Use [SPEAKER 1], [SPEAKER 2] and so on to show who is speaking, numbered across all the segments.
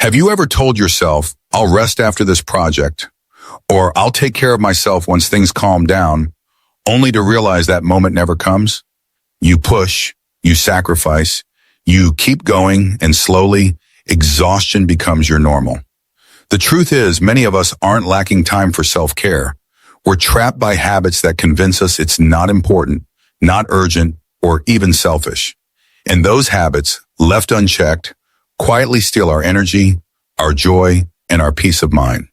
[SPEAKER 1] Have you ever told yourself, I'll rest after this project, or I'll take care of myself once things calm down, only to realize that moment never comes? You push, you sacrifice, you keep going, and slowly, exhaustion becomes your normal. The truth is, many of us aren't lacking time for self-care. We're trapped by habits that convince us it's not important, not urgent, or even selfish. And those habits, left unchecked, quietly steal our energy, our joy, and our peace of mind.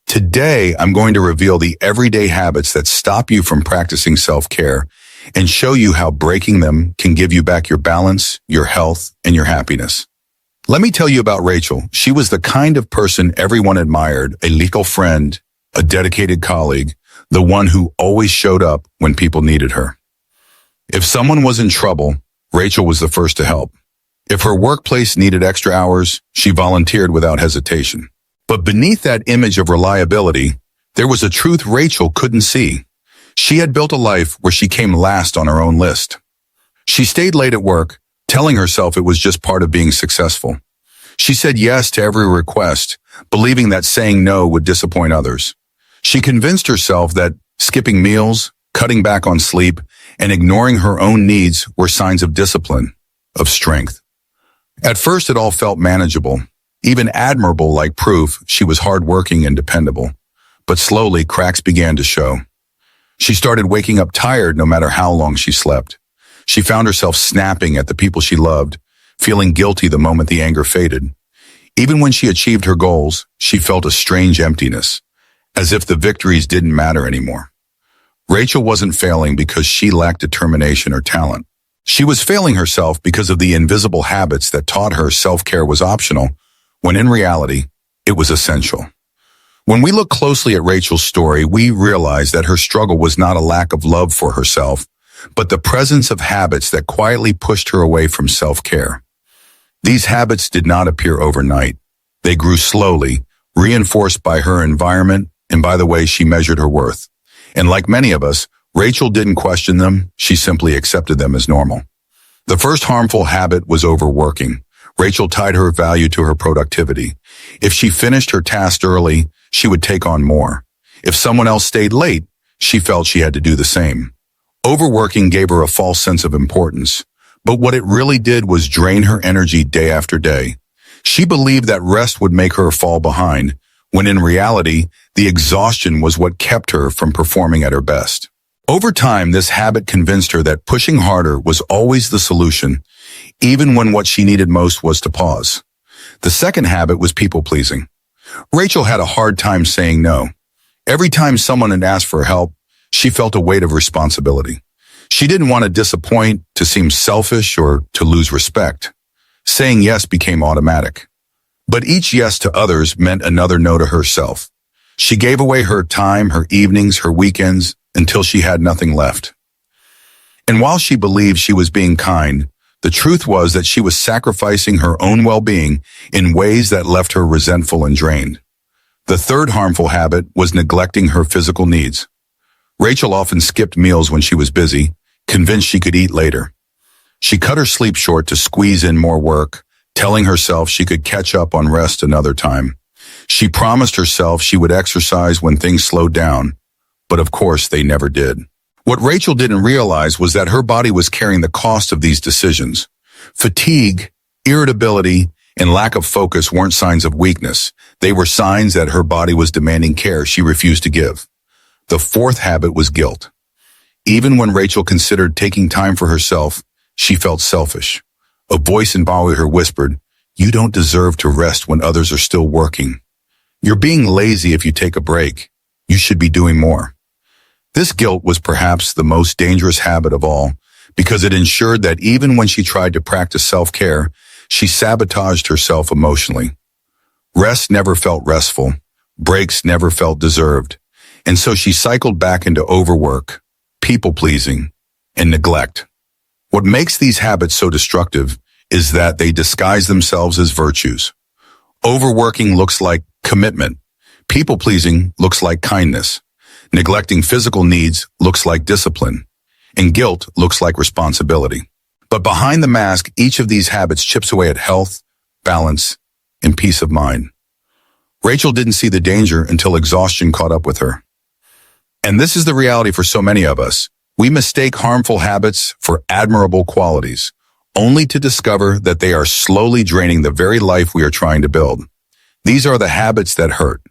[SPEAKER 1] Today, I'm going to reveal the everyday habits that stop you from practicing self-care and show you how breaking them can give you back your balance, your health, and your happiness. Let me tell you about Rachel. She was the kind of person everyone admired, a legal friend, a dedicated colleague, the one who always showed up when people needed her. If someone was in trouble, Rachel was the first to help. If her workplace needed extra hours, she volunteered without hesitation. But beneath that image of reliability, there was a truth Rachel couldn't see. She had built a life where she came last on her own list. She stayed late at work, telling herself it was just part of being successful. She said yes to every request, believing that saying no would disappoint others. She convinced herself that skipping meals, cutting back on sleep, and ignoring her own needs were signs of discipline, of strength. At first, it all felt manageable, even admirable, like proof she was hardworking and dependable. But slowly, cracks began to show. She started waking up tired no matter how long she slept. She found herself snapping at the people she loved, feeling guilty the moment the anger faded. Even when she achieved her goals, she felt a strange emptiness, as if the victories didn't matter anymore. Rachel wasn't failing because she lacked determination or talent. She was failing herself because of the invisible habits that taught her self-care was optional, when in reality, it was essential. When we look closely at Rachel's story, we realize that her struggle was not a lack of love for herself, but the presence of habits that quietly pushed her away from self-care. These habits did not appear overnight. They grew slowly, reinforced by her environment and by the way she measured her worth. And like many of us, Rachel didn't question them, she simply accepted them as normal. The first harmful habit was overworking. Rachel tied her value to her productivity. If she finished her task early, she would take on more. If someone else stayed late, she felt she had to do the same. Overworking gave her a false sense of importance, but what it really did was drain her energy day after day. She believed that rest would make her fall behind, when in reality, the exhaustion was what kept her from performing at her best. Over time, this habit convinced her that pushing harder was always the solution, even when what she needed most was to pause. The second habit was people-pleasing. Rachel had a hard time saying no. Every time someone had asked for help, she felt a weight of responsibility. She didn't want to disappoint, to seem selfish, or to lose respect. Saying yes became automatic. But each yes to others meant another no to herself. She gave away her time, her evenings, her weekends, until she had nothing left. And while she believed she was being kind, the truth was that she was sacrificing her own well-being in ways that left her resentful and drained. The third harmful habit was neglecting her physical needs. Rachel often skipped meals when she was busy, convinced she could eat later. She cut her sleep short to squeeze in more work, telling herself she could catch up on rest another time. She promised herself she would exercise when things slowed down, but of course they never did. What Rachel didn't realize was that her body was carrying the cost of these decisions. Fatigue, irritability, and lack of focus weren't signs of weakness. They were signs that her body was demanding care she refused to give. The fourth habit was guilt. Even when Rachel considered taking time for herself, she felt selfish. A voice in her whispered, "You don't deserve to rest when others are still working. You're being lazy if you take a break. You should be doing more." This guilt was perhaps the most dangerous habit of all, because it ensured that even when she tried to practice self-care, she sabotaged herself emotionally. Rest never felt restful. Breaks never felt deserved. And so she cycled back into overwork, people-pleasing, and neglect. What makes these habits so destructive is that they disguise themselves as virtues. Overworking looks like commitment. People-pleasing looks like kindness. Neglecting physical needs looks like discipline. And guilt looks like responsibility. But behind the mask, each of these habits chips away at health, balance, and peace of mind. Rachel didn't see the danger until exhaustion caught up with her. And this is the reality for so many of us. We mistake harmful habits for admirable qualities, only to discover that they are slowly draining the very life we are trying to build. These are the habits that hurt.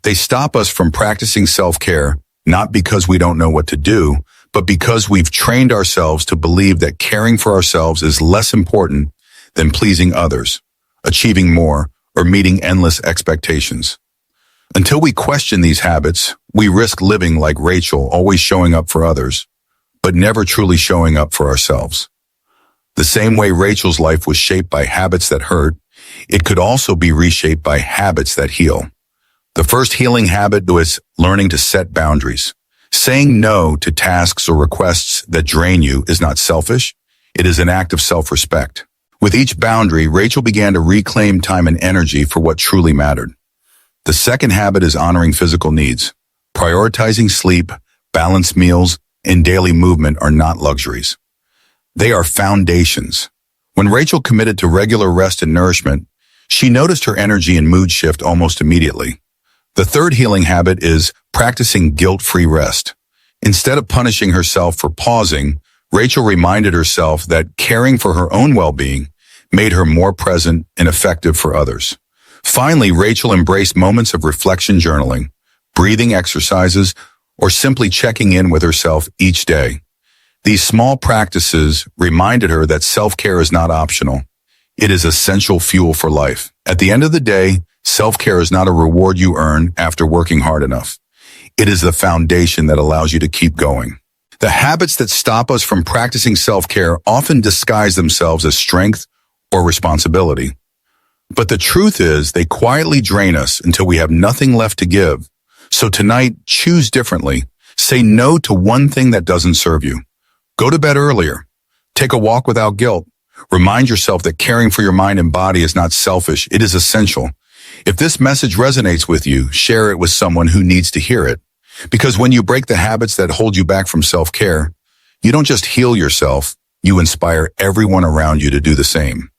[SPEAKER 1] They stop us from practicing self-care, not because we don't know what to do, but because we've trained ourselves to believe that caring for ourselves is less important than pleasing others, achieving more, or meeting endless expectations. Until we question these habits, we risk living like Rachel, always showing up for others, but never truly showing up for ourselves. The same way Rachel's life was shaped by habits that hurt, it could also be reshaped by habits that heal. The first healing habit was learning to set boundaries. Saying no to tasks or requests that drain you is not selfish. It is an act of self-respect. With each boundary, Rachel began to reclaim time and energy for what truly mattered. The second habit is honoring physical needs. Prioritizing sleep, balanced meals, and daily movement are not luxuries. They are foundations. When Rachel committed to regular rest and nourishment, she noticed her energy and mood shift almost immediately. The third healing habit is practicing guilt-free rest. Instead of punishing herself for pausing, Rachel reminded herself that caring for her own well-being made her more present and effective for others. Finally, Rachel embraced moments of reflection, journaling, breathing exercises, or simply checking in with herself each day. These small practices reminded her that self-care is not optional. It is essential fuel for life. At the end of the day, self-care is not a reward you earn after working hard enough. It is the foundation that allows you to keep going. The habits that stop us from practicing self-care often disguise themselves as strength or responsibility. But the truth is, they quietly drain us until we have nothing left to give. So tonight, choose differently. Say no to one thing that doesn't serve you. Go to bed earlier. Take a walk without guilt. Remind yourself that caring for your mind and body is not selfish. It is essential. If this message resonates with you, share it with someone who needs to hear it. Because when you break the habits that hold you back from self-care, you don't just heal yourself, you inspire everyone around you to do the same.